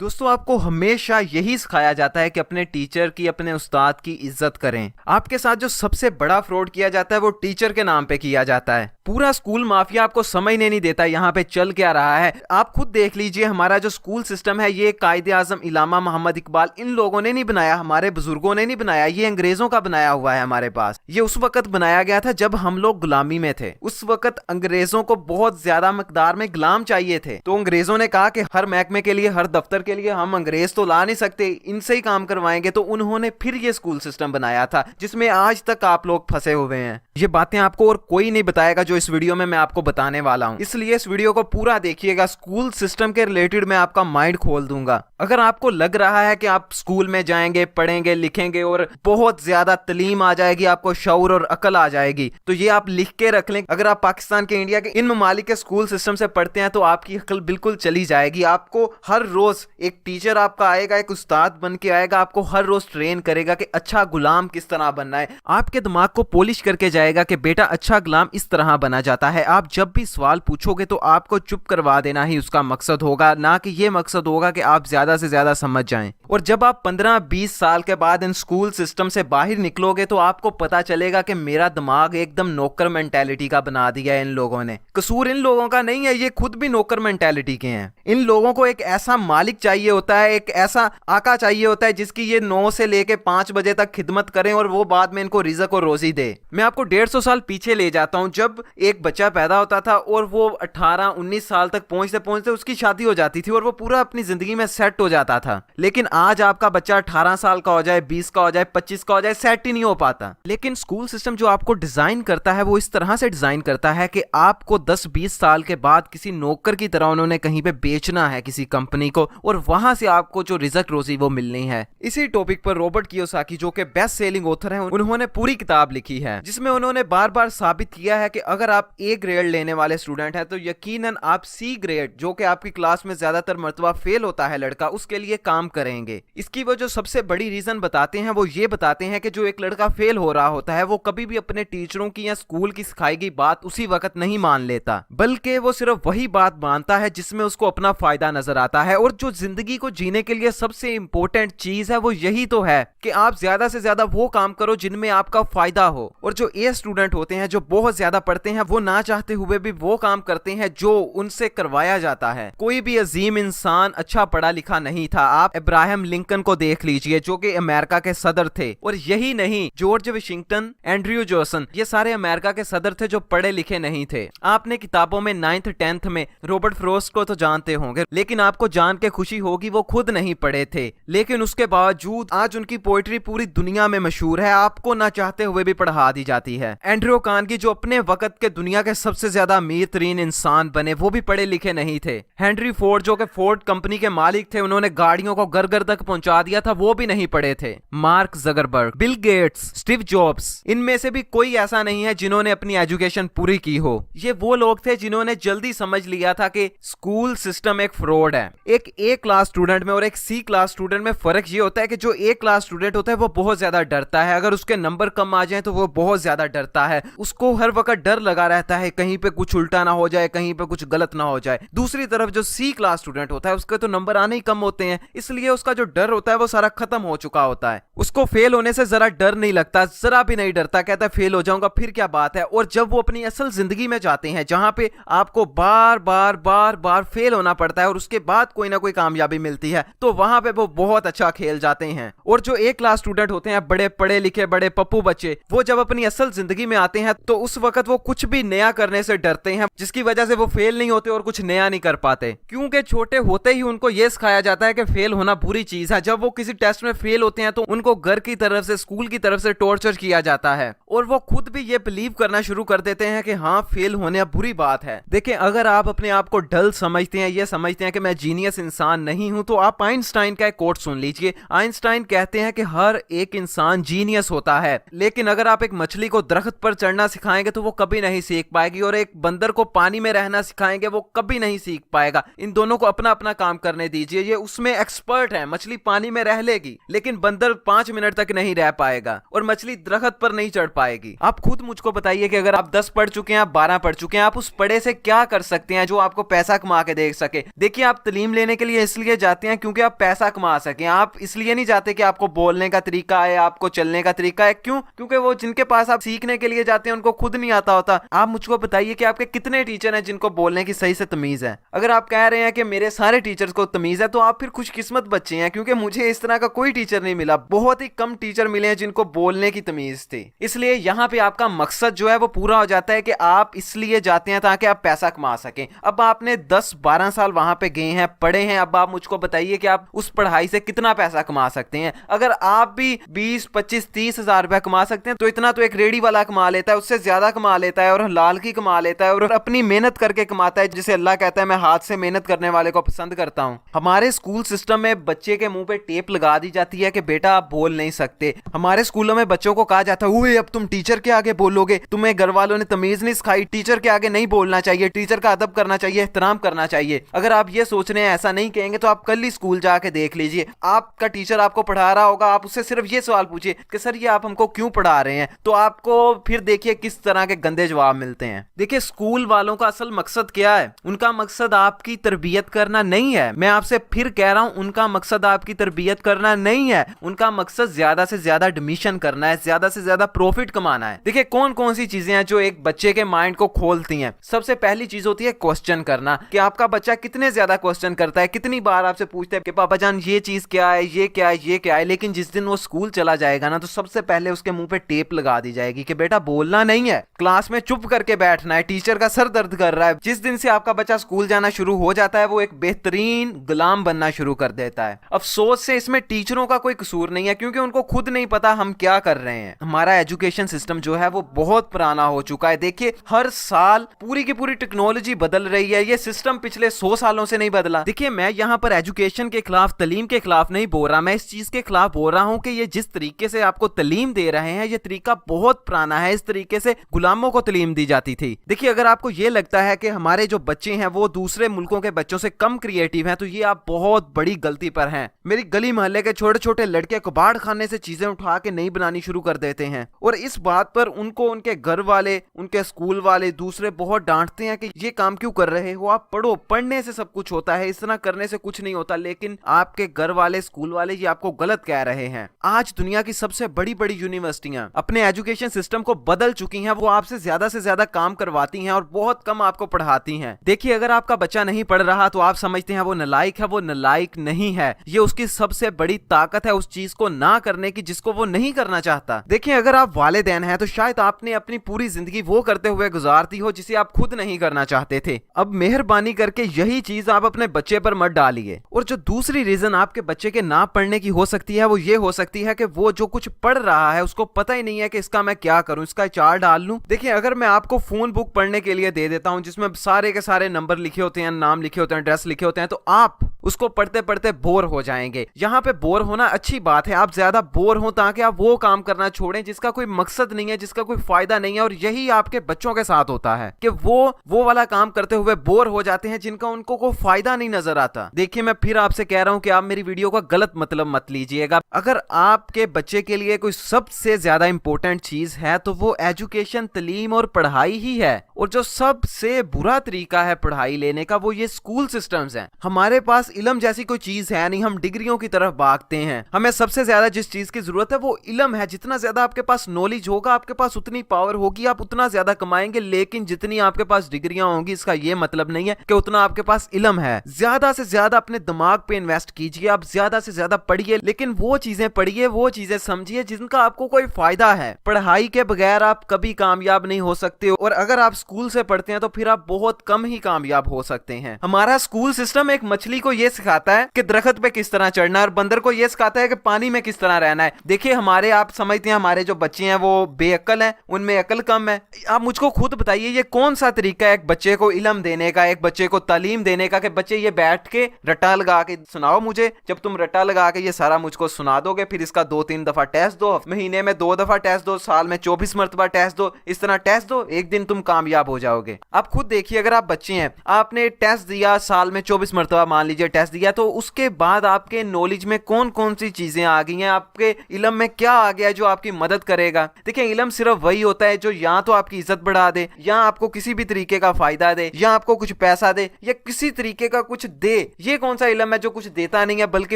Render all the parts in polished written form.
दोस्तों आपको हमेशा यही सिखाया जाता है कि अपने टीचर की, अपने उस्ताद की इज्जत करें। आपके साथ जो सबसे बड़ा फ्रॉड किया जाता है वो टीचर के नाम पे किया जाता है। पूरा स्कूल माफिया आपको समझने नहीं देता यहाँ पे चल क्या रहा है। आप खुद देख लीजिए, हमारा जो स्कूल सिस्टम है ये कायदे आजम इलामा मोहम्मद इकबाल इन लोगों ने नहीं बनाया, हमारे बुजुर्गों ने नहीं बनाया, ये अंग्रेजों का बनाया हुआ है हमारे पास। ये उस वक्त बनाया गया था जब हम लोग गुलामी में थे। उस वक्त अंग्रेजों को बहुत ज्यादा मकदार में गुलाम चाहिए थे, तो अंग्रेजों ने कहा कि हर महकमे के लिए, हर दफ्तर के लिए हम अंग्रेज तो ला नहीं सकते, इनसे ही काम करवाएंगे। तो उन्होंने फिर ये स्कूल सिस्टम बनाया था जिसमें आज तक आप लोग फंसे हुए हैं। ये बातें आपको और कोई नहीं बताएगा जो इस वीडियो में मैं आपको बताने वाला हूं, इसलिए इस वीडियो को पूरा देखिएगा। स्कूल सिस्टम के रिलेटेड मैं आपका माइंड खोल दूंगा। अगर आपको लग रहा है कि आप स्कूल में जाएंगे, पढ़ेंगे, लिखेंगे और बहुत ज्यादा तालीम आ जाएगी, आपको शऊर और अकल आ जाएगी, तो ये आप लिख के रख लें। अगर आप पाकिस्तान के, इंडिया के इन ममालिक के स्कूल सिस्टम से पढ़ते हैं तो आपकी अकल बिल्कुल चली जाएगी। आपको हर रोज एक टीचर आपका आएगा, एक उस्ताद बन के आएगा, आपको हर रोज ट्रेन करेगा कि अच्छा गुलाम किस तरह बनना है। आपके दिमाग को पॉलिश करके जाएगा कि बेटा अच्छा गुलाम इस तरह बना जाता है। आप जब भी सवाल पूछोगे तो आपको चुप करवा देना ही उसका मकसद होगा, ना कि ये मकसद होगा कि आप ज्यादा से ज्यादा समझ जाएं। और जब आप 15-20 साल के बाद इन स्कूल सिस्टम से बाहर निकलोगे तो आपको पता चलेगा कि मेरा दिमाग एकदम नौकर मेंटालिटी का बना दिया है इन लोगों ने। कसूर इन लोगों का नहीं है, ये खुद भी नौकर मेंटालिटी के हैं। इन लोगों को एक ऐसा मालिक चाहिए होता है, एक ऐसा आका चाहिए होता है जिसकी ये 9 से लेके 5 बजे तक खिदमत करें और वो बाद में इनको रिज़्क और रोजी दे। मैं आपको 150 साल पीछे ले जाता हूं, जब एक बच्चा पैदा होता था और वो 18-19 साल तक पहुंचते पहुंचते उसकी शादी हो जाती थी और वो पूरा अपनी जिंदगी में सेट हो जाता था। लेकिन आज आपका बच्चा 18 साल का हो जाए, 20 का हो जाए, 25 का हो जाए, सेट ही नहीं हो पाता। लेकिन स्कूल सिस्टम जो आपको डिजाइन करता है वो इस तरह से डिजाइन करता है कि आपको 10-20 साल के बाद किसी नौकर की तरह उन्होंने कहीं पे बेचना है किसी कंपनी को, और वहां से आपको जो रिज़्क रोजी वो मिलनी है। इसी टॉपिक पर रॉबर्ट कियोसाकी जो कि बेस्ट सेलिंग ऑथर हैं, उन्होंने पूरी किताब लिखी है जिसमें उन्होंने बार बार साबित किया है कि अगर आप ए ग्रेड लेने वाले स्टूडेंट हैं तो यकीनन आप सी ग्रेड, जो कि आपकी क्लास में ज्यादातर मर्तबा फेल होता है लड़का, उसके लिए काम करेंगे। इसकी वो जो सबसे बड़ी रीजन बताते हैं वो ये बताते हैं कि जो एक लड़का फेल हो रहा होता है वो कभी भी अपने टीचरों की या स्कूल की सिखाई गई बात उसी वक्त नहीं मान लेता, बल्कि वो सिर्फ वही बात मानता है जिसमें उसको अपना फायदा नजर आता है। और जो जिंदगी को जीने के लिए सबसे इंपॉर्टेंट चीज है वो यही तो है कि आप ज्यादा से ज्यादा वो काम करो जिनमें आपका फायदा हो। और जो ए स्टूडेंट होते हैं, जो बहुत ज्यादा पढ़ते हैं, वो ना चाहते हुए भी वो काम करते हैं जो उनसे करवाया जाता है। कोई भी अजीम इंसान अच्छा पढ़ा लिखा नहीं था। आप इब्राहिम लिंकन को देख लीजिए जो कि अमेरिका के सदर थे, और यही नहीं, जॉर्ज वाशिंगटन, एंड्रयू जॉनसन, ये सारे अमेरिका के सदर थे जो पढ़े लिखे नहीं थे। आपने किताबों में 9th 10th में रॉबर्ट फ्रॉस्ट को तो जानते होंगे, लेकिन आपको जान के खुशी होगी वो खुद नहीं पढ़े थे, लेकिन उसके बावजूद आज उनकी पोइट्री पूरी दुनिया में मशहूर है, आपको ना चाहते हुए भी पढ़ा दी जाती है। एंड्रयू कार्नेगी जो अपने वक्त के दुनिया के सबसे ज्यादा अमीर तरीन इंसान बने, वो भी पढ़े लिखे नहीं थे। हेनरी फोर्ड जो कि फोर्ड कंपनी के मालिक थे, उन्होंने गाड़ियों को घर घर तक पहुंचा दिया था, वो भी नहीं पढ़े थे। Mark Zuckerberg, Bill Gates, Steve jobs, इनमें से भी कोई ऐसा नहीं है जिन्होंने अपनी एजुकेशन पूरी की हो। ये वो लोग थे जिन्होंने जल्दी समझ लिया था कि स्कूल सिस्टम एक फ्रॉड है। एक ए क्लास स्टूडेंट में और एक सी क्लास स्टूडेंट में फर्क ये होता है कि जो ए क्लास स्टूडेंट होता है वो बहुत ज्यादा डरता है। अगर उसके नंबर कम आ जाए तो वो बहुत ज्यादा डरता है, उसको हर वक्त डर लगा रहता है कहीं पे कुछ उल्टा ना हो जाए, कहीं पे कुछ गलत ना हो जाए। दूसरी तरफ जो सी क्लास स्टूडेंट होता है उसके तो नंबर आने ही कम होते हैं, इसलिए उसका जो डर होता है वो सारा खत्म हो चुका होता है। उसको फेल होने से जरा डर नहीं लगता, जरा भी नहीं डरता, कहता है फेल हो जाऊंगा फिर क्या बात है। और जब वो अपनी असल जिंदगी में जाते हैं जहां पे आपको बार बार बार बार फेल होना पड़ता है और उसके बाद कोई ना कोई कामयाबी मिलती है, तो वहां पे वो बहुत अच्छा खेल जाते हैं। और जो ए क्लास स्टूडेंट होते हैं, बड़े पढ़े लिखे, बड़े पप्पू बच्चे, वो जब अपनी असल जिंदगी में आते हैं तो उस वक्त वो कुछ भी नया करने से डरते हैं, जिसकी वजह से वो फेल नहीं होते और कुछ नया नहीं कर पाते। क्योंकि छोटे होते ही उनको यह सिखाया जाता है कि फेल होना बुरी चीज है। जब वो किसी टेस्ट में फेल होते हैं तो उनको घर की तरफ से, स्कूल की तरफ से टॉर्चर किया जाता है और वो खुद भी ये बिलीव करना शुरू कर देते हैं कि हाँ फेल होने बुरी बात है। देखिए, अगर आप अपने आप को डल समझते हैं, ये समझते हैं कि मैं जीनियस इंसान नहीं हूं, तो आप आइंस्टाइन का एक कोट सुन लीजिए। आइंस्टाइन कहते हैं कि हर एक इंसान जीनियस होता है, लेकिन अगर आप एक मछली को दरख्त पर चढ़ना सिखाएंगे तो वो कभी नहीं सीख पाएगी, और एक बंदर को पानी में रहना सिखाएंगे वो कभी नहीं सीख पाएगा। इन दोनों को अपना अपना काम करने दीजिए, ये उसमें एक्सपर्ट है। मछली पानी में रह लेगी लेकिन बंदर 5 मिनट तक नहीं रह पाएगा, और मछली दरख्त पर नहीं चढ़ पाएगी। आप खुद मुझको बताइए कि अगर आप 10 पढ़ चुके हैं, आप 12 पढ़ चुके हैं, आप उस पढ़े से क्या कर सकते हैं जो आपको पैसा कमा के दे सके। देखिए, आप तालीम लेने के लिए इसलिए जाते हैं क्योंकि आप पैसा कमा सकें। आप इसलिए नहीं जाते कि आपको बोलने का तरीका है, आपको चलने का तरीका है। क्यों? क्योंकि वो जिनके पास आप सीखने के लिए जाते हैं उनको खुद नहीं आता होता। आप मुझको बताइए कि आपके कितने टीचर हैं जिनको बोलने की सही से तमीज है? अगर आप कह रहे हैं कि मेरे सारे टीचर्स को तमीज है, तो आप फिर खुशकिस्मत बच्चे हैं, क्योंकि मुझे इस तरह का कोई टीचर नहीं मिला। बहुत ही कम टीचर मिले हैं जिनको बोलने की तमीज थी। इसलिए यहाँ पे आपका मकसद जो है वो पूरा हो जाता है कि आप इसलिए जाते हैं ताकि आप पैसा कमा सकें। अब आपने 10-12 साल वहां पे गए हैं, पढ़े हैं, अब आप मुझको बताइए कि आप उस पढ़ाई से कितना पैसा कमा सकते हैं। अगर आप भी 20, 25, 30 हजार रुपया कमा सकते हैं तो इतना तो एक रेडी वाला कमा लेता है, उससे ज्यादा कमा लेता है, और लाल की कमा लेता है, और अपनी मेहनत करके कमाता है, जिसे अल्लाह कहता है मैं हाथ से मेहनत करने वाले को पसंद करता हूं। हमारे स्कूल सिस्टम में बच्चे के मुंह पे टेप लगा दी जाती है कि बेटा आप बोल नहीं सकते। हमारे स्कूलों में बच्चों को कहा जाता है ओए अब तुम टीचर के आगे बोलोगे, तुम्हें घर वालों ने तमीज नहीं सिखाई, टीचर के आगे नहीं बोलना चाहिए, टीचर का अदब करना चाहिए, एहतराम करना चाहिए। अगर आप ये सोच रहे हैं ऐसा नहीं कहेंगे तो आप कल ही स्कूल जाके देख लीजिए, आपका टीचर आपको पढ़ा रहा होगा, आप उससे सिर्फ ये सवाल पूछिए कि सर ये आप हमको क्यों पढ़ा रहे हैं, तो आपको फिर देखिए किस तरह के गंदे जवाब मिलते हैं। देखिए स्कूल वालों का असल मकसद क्या है? उनका मकसद आपकी तरबियत करना नहीं है। मैं आपसे फिर कह रहा हूं, उनका मकसद आपकी तरबियत करना नहीं है। उनका मकसद ज्यादा से ज्यादा एडमिशन करना है, ज्यादा से ज्यादा प्रॉफिट कमाना है। देखिए कौन कौन सी चीजें हैं जो एक बच्चे के माइंड को खोलती हैं। सबसे पहली चीज होती है क्वेश्चन करना, कि आपका बच्चा कितने ज्यादा क्वेश्चन करता है, कितनी बार आपसे पूछता है कि पापा जान ये चीज क्या है, ये क्या है, ये क्या है। लेकिन जिस दिन वो स्कूल चला जाएगा ना, तो सबसे पहले उसके मुंह पे टेप लगा दी जाएगी कि बेटा बोलना नहीं है, क्लास में चुप करके बैठना है, टीचर का सर दर्द कर रहा है। जिस दिन से आपका बच्चा स्कूल जाना शुरू हो जाता है वो एक बेहतरीन गुलाम बनना शुरू कर देता है। अफसोस से इसमें टीचरों का कोई कसूर नहीं है, क्योंकि उनको खुद नहीं पता हम क्या कर रहे हैं। हमारा एजुकेशन सिस्टम जो है वो बहुत पुराना हो चुका है। देखिए हर साल पूरी की पूरी टेक्नोलॉजी बदल रही है, ये सिस्टम पिछले 100 सालों से नहीं बदला। देखिए मैं यहाँ पर एजुकेशन के खिलाफ, तालीम के खिलाफ नहीं बोल रहा, मैं इस चीज के खिलाफ बोल रहा हूँ कि ये जिस तरीके से आपको तालीम दे रहे हैं ये तरीका बहुत पुराना है। इस तरीके से गुलामों को तालीम दी जाती थी। देखिए अगर आपको ये लगता है कि हमारे जो बच्चे हैं वो दूसरे मुल्कों के बच्चों से कम क्रिएटिव हैं, तो ये आप बहुत बड़ी गलती पर हैं। मेरी गली मोहल्ले के छोटे छोटे लड़के कबाड़ खाने से चीजें उठा के नई बनानी शुरू कर देते हैं, और इस बात पर उनको उनके घर वाले, उनके स्कूल वाले, दूसरे बहुत डांटते हैं कि ये काम क्यों कर रहे हो, आप पढ़ो, पढ़ने से सब कुछ होता है, इस तरह करने से कुछ नहीं होता। लेकिन आपके घर वाले, स्कूल वाले ये आपको गलत कह रहे हैं। आज दुनिया की सबसे बड़ी बड़ी यूनिवर्सिटियां अपने एजुकेशन सिस्टम को बदल चुकी हैं। वो आपसे ज्यादा काम करवाती हैं और बहुत कम आपको पढ़ाती हैं। देखिए अगर आपका बच्चा नहीं पढ़ रहा तो आप समझते हैं वो नालायक है, वो नालायक नहीं है। ये उसकी सबसे बड़ी ताकत है उस चीज को ना करने की जिसको वो नहीं करना चाहता। देखिए अगर आप वालिदैन हैं तो शायद आपने अपनी पूरी जिंदगी वो करते हुए गुजारती हो जिसे आप खुद नहीं करना चाहते थे। अब मेहरबानी करके यही चीज आप अपने बच्चे पर मत डालिए। और जो दूसरी रीजन आपके बच्चे के ना पढ़ने की हो सकती है वो ये हो सकती है कि वो जो कुछ पढ़ रहा है उसको पता ही नहीं है कि इसका मैं क्या करूं, इसका चार्ट डाल लूं। देखिए अगर मैं आपको फोन बुक पढ़ने के लिए दे देता हूं जिसमें सारे के सारे नंबर लिखे होते हैं, नाम लिखे होते हैं, एड्रेस लिखे होते हैं, तो आप उसको पढ़ते पढ़ते बोर हो जाएंगे। यहाँ पे बोर होना अच्छी बात है, आप ज्यादा बोर हो ताकि आप वो काम करना छोड़ें जिसका कोई मकसद नहीं है, जिसका कोई फायदा नहीं है। और यही आपके बच्चों के साथ होता है कि वो वाला काम करते हुए बोर हो जाते हैं जिनका उनको कोई फायदा नहीं नजर आता। देखिए मैं फिर आपसे कह रहा हूं कि आप मेरी वीडियो का गलत मतलब मत लीजिएगा। अगर आपके बच्चे के लिए कोई सबसे ज्यादा इंपॉर्टेंट चीज है तो वो एजुकेशन, तालीम और पढ़ाई ही है। और जो सबसे बुरा तरीका है पढ़ाई लेने का वो ये स्कूल सिस्टम्स हैं। हमारे पास इल्म जैसी कोई चीज है नहीं, हम डिग्रियों की तरफ भागते हैं। हमें सबसे ज्यादा जिस चीज की जरूरत है वो इल्म है। जितना ज्यादा आपके पास नॉलेज होगा, आपके पास उतनी पावर होगी, आप उतना ज्यादा कमाएंगे। लेकिन जितनी आपके पास डिग्रियां होंगी इसका ये मतलब नहीं है कि उतना आपके पास इल्म है। ज्यादा से ज्यादा अपने दिमाग पे इन्वेस्ट कीजिए, आप ज्यादा से ज्यादा पढ़िए, लेकिन वो चीजें पढ़िए, वो चीजें समझिए जिनका आपको कोई फायदा है। पढ़ाई के बगैर आप कभी कामयाब नहीं हो सकते, और अगर आप स्कूल से पढ़ते हैं तो फिर आप बहुत कम ही कामयाब हो सकते हैं। हमारा स्कूल सिस्टम एक मछली को यह सिखाता है कि दरख्त पे किस तरह चढ़ना है, और बंदर को यह सिखाता है कि पानी में किस तरह रहना है। देखिए हमारे, आप समझते हैं हमारे जो बच्चे हैं वो बेअक्ल हैं, उनमें अकल कम है। आप मुझको खुद बताइए ये कौन सा तरीका है एक बच्चे को इल्म देने का, एक बच्चे को तालीम देने का, कि बच्चे ये बैठ के रट्टा लगा के सुनाओ मुझे। जब तुम रट्टा लगा के ये सारा मुझको सुना दोगे फिर इसका 2-3 दफा टेस्ट दो, महीने में 2 दफा टेस्ट दो, साल में 24 मरतबा टेस्ट दो, इस तरह टेस्ट दो, एक दिन तुम कामयाब हो जाओगे। आप खुद देखिए अगर आप बच्चे हैं, आपने टेस्ट दिया, साल में 24 मरतबा मान लीजिए टेस्ट दिया, तो उसके बाद आपके नॉलेज में कौन कौन सी चीजें आ गई हैं, आपके इल्म में क्या आ गया जो आपकी मदद करेगा। देखिए इल्म सिर्फ वही होता है जो या तो आपकी इज्जत बढ़ा दे, या आपको किसी भी तरीके का फायदा दे, या आपको कुछ पैसा दे, या किसी तरीके का कुछ दे। ये कौन सा इल्म है जो कुछ देता नहीं है बल्कि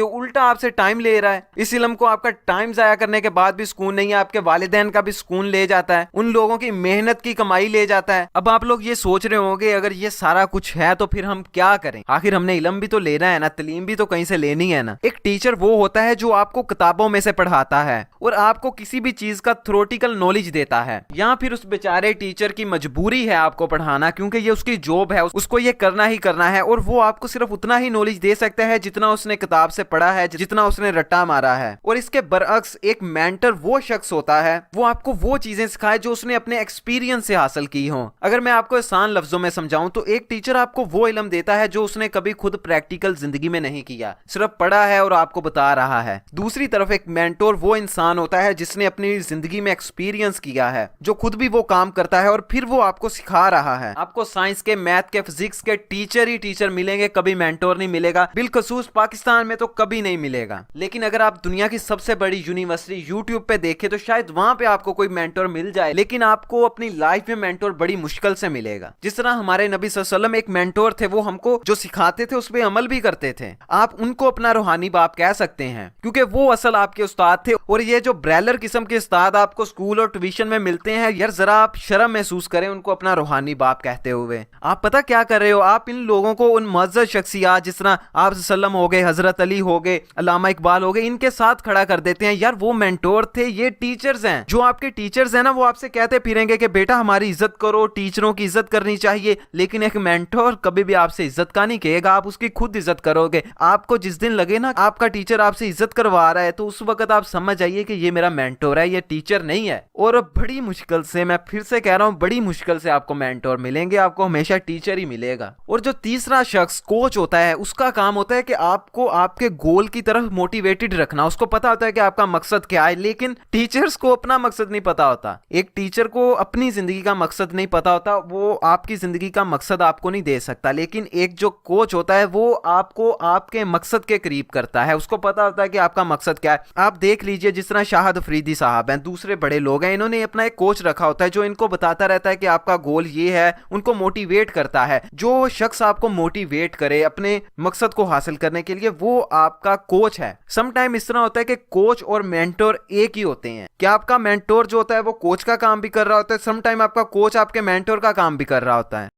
उल्टा आपसे टाइम ले रहा है। इस इल्म को आपका टाइम जाया करने के बाद भी सुकून नहीं है, आपके वालिदैन का भी सुकून ले जाता है, उन लोगों की मेहनत की कमाई ले जाता है। अब आप लोग ये सोच रहे होंगे अगर ये सारा कुछ है तो फिर हम क्या करें, आखिर हमने इल्म भी तो लेना है ना, तालीम भी तो कहीं से लेनी है ना। एक टीचर वो होता है जो आपको किताबों में से पढ़ाता है और आपको किसी भी चीज का थ्योरेटिकल नॉलेज देता है, या फिर उस बेचारे टीचर की मजबूरी है आपको पढ़ाना क्योंकि ये उसकी जॉब है, उसको ये करना ही करना है, और वो आपको सिर्फ उतना ही नॉलेज दे सकता है जितना उसने किताब से पढ़ा है, जितना उसने रट्टा मारा है। और इसके बरअक्स एक मेंटर वो शख्स होता है वो आपको वो चीजें सिखाए जो उसने अपने एक्सपीरियंस से हासिल की हो। अगर मैं आपको आसान लफ्जों में समझाऊं तो एक टीचर आपको वो इल्म देता है जो उसने कभी खुद प्रैक्टिकल जिंदगी में नहीं किया, सिर्फ पढ़ा है और आपको बता रहा है। दूसरी तरफ एक मेंटोर वो इंसान होता है जिसने अपनी जिंदगी में एक्सपीरियंस किया है, जो खुद भी वो काम करता है और फिर वो आपको सिखा रहा है। आपको साइंस के, मैथ के, फिजिक्स के टीचर ही टीचर मिलेंगे, कभी मेंटोर नहीं मिलेगा, बिलखसूस पाकिस्तान में तो कभी नहीं मिलेगा। लेकिन अगर आप दुनिया की सबसे बड़ी यूनिवर्सिटी यूट्यूब पे देखें तो शायद वहां पे आपको कोई मेंटोर मिल जाए, लेकिन आपको अपनी लाइफ में मेंटोर बड़ी मुश्किल से मिलेगा। जिस तरह हमारे नबी सल्लल्लाहु अलैहि वसल्लम एक मेंटोर थे, वो हमको जो सिखाते थे उस पर अमल भी करते थे। आप उनको अपना रूहानी बाप कह सकते हैं क्योंकि वो असल आपके उस्ताद थे। और ये जो ब्रेलर किस्म के उस्ताद आपको स्कूल और ट्यूशन में मिलते हैं, यार जरा आप शर्म महसूस करें उनको अपना रूहानी बाप कहते हुए। आप पता क्या कर रहे हो, आप इन लोगों को उन मुअज़्ज़ज़ शख्सियत जिस तरह आप सल्लम हो गए, हजरत अली हो गए, अल्लामा इकबाल हो गए, इनके साथ खड़ा कर देते हैं। यार वो मेंटोर थे, ये टीचर्स हैं। जो आपके टीचर्स हैं ना वो आपसे कहते फिरेंगे कि बेटा हमारी इज्जत करो, टीचरों की इज्जत करनी चाहिए, लेकिन एक मेंटोर कभी भी आपसे इज्जत का नहीं कहेगा, आप उसकी खुद इज्जत करोगे। आपको जिस दिन लगे ना आपका टीचर आपसे इज्जत करवा रहा है तो उस वक्त आप समझ जाइए कि ये मेरा मेंटोर है, ये टीचर नहीं है। और बड़ी मुश्किल से, मैं फिर से कह रहा हूं, बड़ी मुश्किल से आपको मेंटोर मिलेंगे, आपको हमेशा टीचर ही मिलेगा। और जो तीसरा शख्स कोच होता है उसका काम होता है कि आपको आपके गोल की तरफ मोटिवेटेड रखना। उसको पता होता है कि आपका मकसद क्या है, लेकिन टीचर्स को अपना मकसद नहीं पता होता। एक टीचर को अपनी जिंदगी का मकसद नहीं पता होता, वो आपकी जिंदगी का मकसद आपको नहीं दे सकता। लेकिन एक जो कोच होता है वो आपको आपके मकसद के करीब करता है, उसको पता होता है कि आपका मकसद क्या है। आप देख लीजिए जिस तरह शाहिद अफरीदी साहब हैं, दूसरे बड़े लोग हैं, इन्होंने अपना एक कोच रखा होता है जो इनको बताता रहता है कि आपका गोल ये है, उनको मोटिवेट करता है। जो शख्स आपको मोटिवेट करे अपने मकसद को हासिल करने के लिए, वो आपका कोच है। समटाइम इस तरह होता है कि कोच और मेंटोर एक ही होते हैं। क्या आपका मेंटोर जो होता है वो कोच का काम भी कर रहा होता है, समटाइम आपका कोच आपके मेंटोर का काम भी कर रहा होता है।